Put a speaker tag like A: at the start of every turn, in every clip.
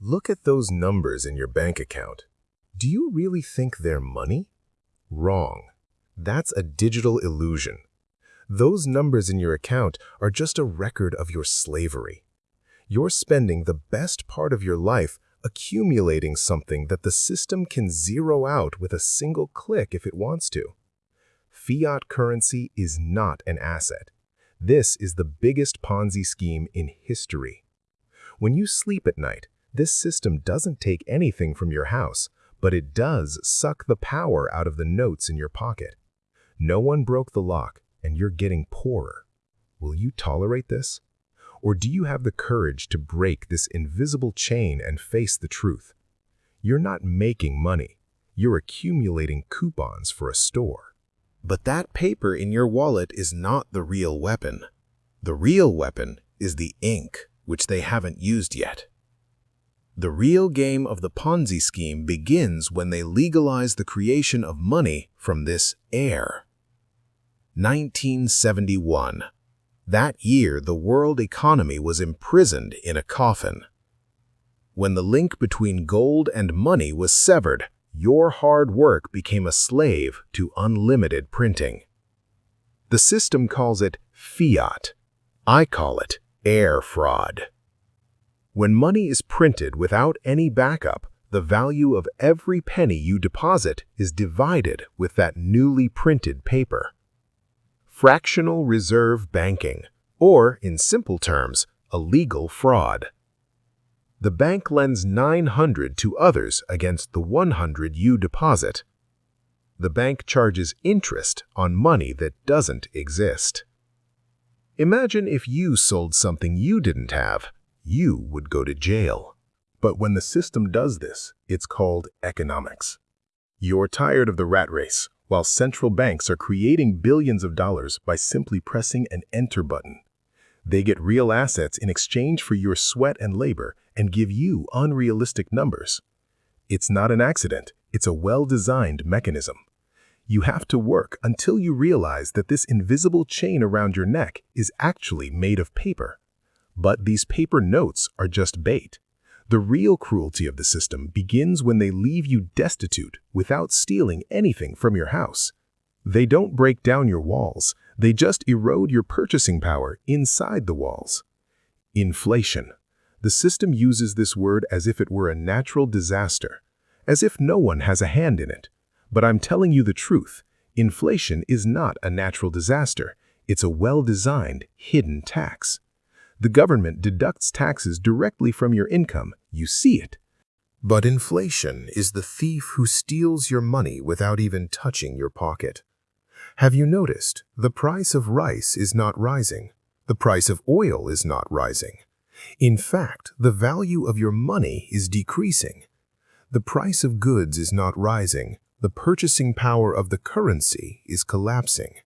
A: Look at those numbers in your bank account. Do you really think they're money? Wrong. That's a digital illusion. Those numbers in your account are just a record of your slavery. You're spending the best part of your life accumulating something that the system can zero out with a single click if it wants to. Fiat currency is not an asset. This is the biggest Ponzi scheme in history. When you sleep at night, this system doesn't take anything from your house, but it does suck the power out of the notes in your pocket. No one broke the lock, and you're getting poorer. Will you tolerate this? Or do you have the courage to break this invisible chain and face the truth? You're not making money. You're accumulating coupons for a store.
B: But that paper in your wallet is not the real weapon. The real weapon is the ink, which they haven't used yet. The real game of the Ponzi scheme begins when they legalize the creation of money from this air. 1971. That year, the world economy was imprisoned in a coffin. When the link between gold and money was severed, your hard work became a slave to unlimited printing. The system calls it fiat. I call it air fraud. When money is printed without any backup, the value of every penny you deposit is divided with that newly printed paper. Fractional reserve banking, or in simple terms, a legal fraud. The bank lends 900 to others against the 100 you deposit. The bank charges interest on money that doesn't exist. Imagine if you sold something you didn't have. You would go to jail. But when the system does this, it's called economics. You're tired of the rat race, while central banks are creating billions of dollars by simply pressing an enter button. They get real assets in exchange for your sweat and labor and give you unrealistic numbers. It's not an accident, it's a well-designed mechanism. You have to work until you realize that this invisible chain around your neck is actually made of paper. But these paper notes are just bait. The real cruelty of the system begins when they leave you destitute without stealing anything from your house. They don't break down your walls, they just erode your purchasing power inside the walls. Inflation. The system uses this word as if it were a natural disaster, as if no one has a hand in it. But I'm telling you the truth, inflation is not a natural disaster, it's a well-designed, hidden tax. The government deducts taxes directly from your income. You see it. But inflation is the thief who steals your money without even touching your pocket. Have you noticed? The price of rice is not rising. The price of oil is not rising. In fact, the value of your money is decreasing. The price of goods is not rising. The purchasing power of the currency is collapsing.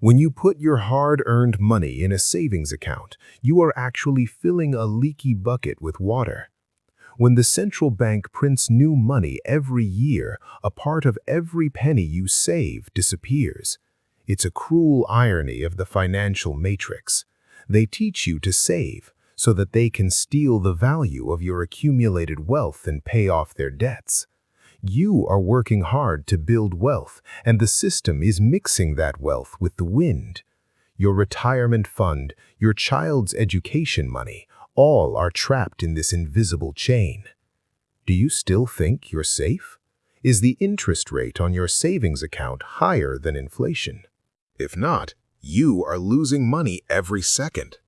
B: When you put your hard-earned money in a savings account, you are actually filling a leaky bucket with water. When the central bank prints new money every year, a part of every penny you save disappears. It's a cruel irony of the financial matrix. They teach you to save so that they can steal the value of your accumulated wealth and pay off their debts. You are working hard to build wealth, and the system is mixing that wealth with the wind. Your retirement fund, your child's education money, all are trapped in this invisible chain. Do you still think you're safe? Is the interest rate on your savings account higher than inflation? If not, you are losing money every second.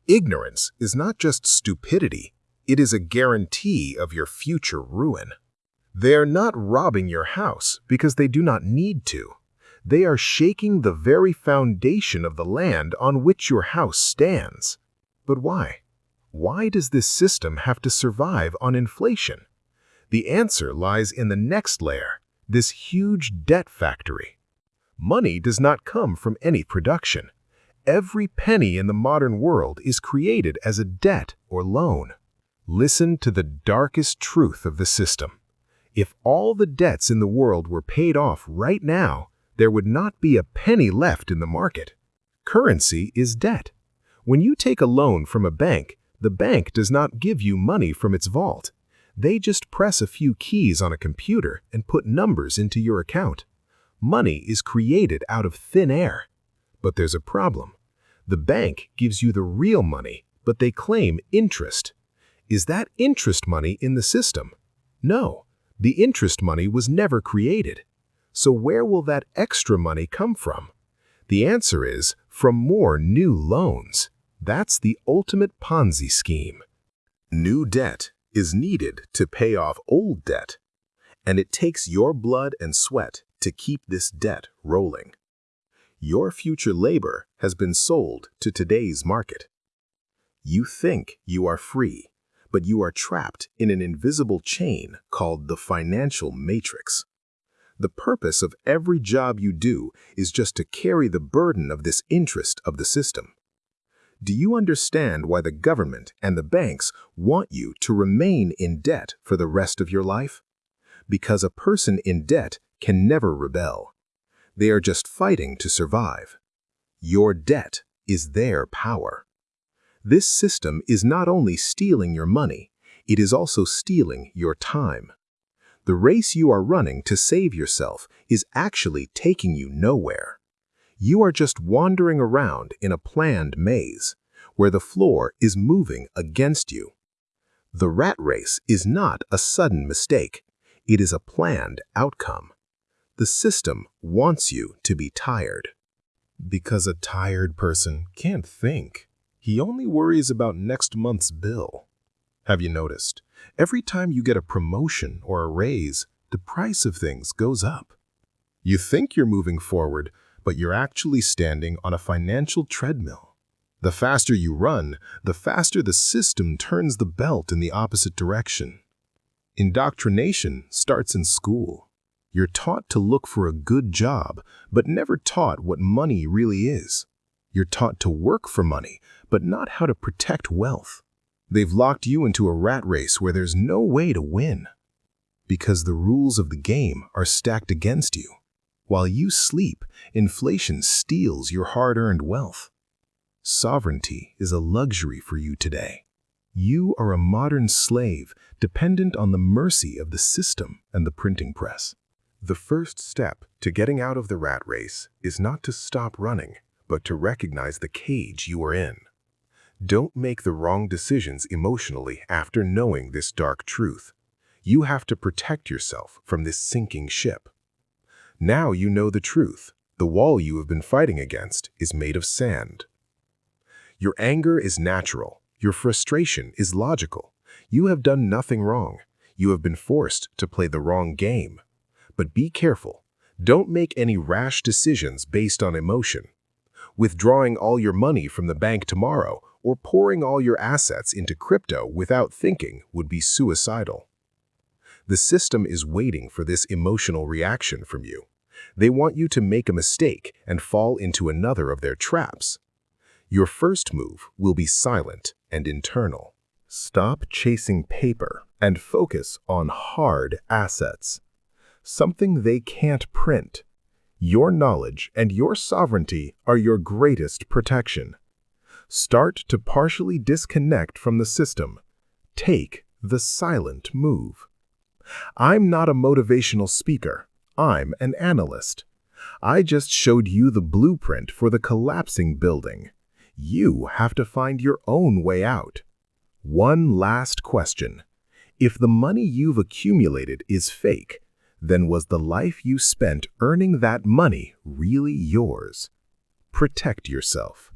B: Ignorance is not just stupidity, it is a guarantee of your future ruin. They are not robbing your house because they do not need to. They are shaking the very foundation of the land on which your house stands. But why? Why does this system have to survive on inflation? The answer lies in the next layer, this huge debt factory. Money does not come from any production. Every penny in the modern world is created as a debt or loan. Listen to the darkest truth of the system. If all the debts in the world were paid off right now, there would not be a penny left in the market. Currency is debt. When you take a loan from a bank, the bank does not give you money from its vault.
A: They just press a few keys on a computer and put numbers into your account. Money is created out of thin air. But there's a problem. The bank gives you the real money, but they claim interest. Is that interest money in the system? No, the interest money was never created. So where will that extra money come from? The answer is from more new loans. That's the ultimate Ponzi scheme. New debt is needed to pay off old debt, and it takes your blood and sweat to keep this debt rolling. Your future labor has been sold to today's market. You think you are free, but you are trapped in an invisible chain called the financial matrix. The purpose of every job you do is just to carry the burden of this interest of the system. Do you understand why the government and the banks want you to remain in debt for the rest of your life? Because a person in debt can never rebel. They are just fighting to survive. Your debt is their power. This system is not only stealing your money, it is also stealing your time. The race you are running to save yourself is actually taking you nowhere. You are just wandering around in a planned maze, where the floor is moving against you. The rat race is not a sudden mistake. It is a planned outcome. The system wants you to be tired. Because a tired person can't think. He only worries about next month's bill. Have you noticed? Every time you get a promotion or a raise, the price of things goes up. You think you're moving forward, but you're actually standing on a financial treadmill. The faster you run, the faster the system turns the belt in the opposite direction. Indoctrination starts in school. You're taught to look for a good job, but never taught what money really is. You're taught to work for money, but not how to protect wealth. They've locked you into a rat race where there's no way to win. Because the rules of the game are stacked against you. While you sleep, inflation steals your hard-earned wealth. Sovereignty is a luxury for you today. You are a modern slave dependent on the mercy of the system and the printing press. The first step to getting out of the rat race is not to stop running, but to recognize the cage you are in. Don't make the wrong decisions emotionally after knowing this dark truth. You have to protect yourself from this sinking ship. Now you know the truth. The wall you have been fighting against is made of sand. Your anger is natural. Your frustration is logical. You have done nothing wrong. You have been forced to play the wrong game. But be careful. Don't make any rash decisions based on emotion. Withdrawing all your money from the bank tomorrow or pouring all your assets into crypto without thinking would be suicidal. The system is waiting for this emotional reaction from you. They want you to make a mistake and fall into another of their traps. Your first move will be silent and internal. Stop chasing paper and focus on hard assets. Something they can't print. Your knowledge and your sovereignty are your greatest protection. Start to partially disconnect from the system. Take the silent move. I'm not a motivational speaker. I'm an analyst. I just showed you the blueprint for the collapsing building. You have to find your own way out. One last question. If the money you've accumulated is fake, then was the life you spent earning that money really yours? Protect yourself.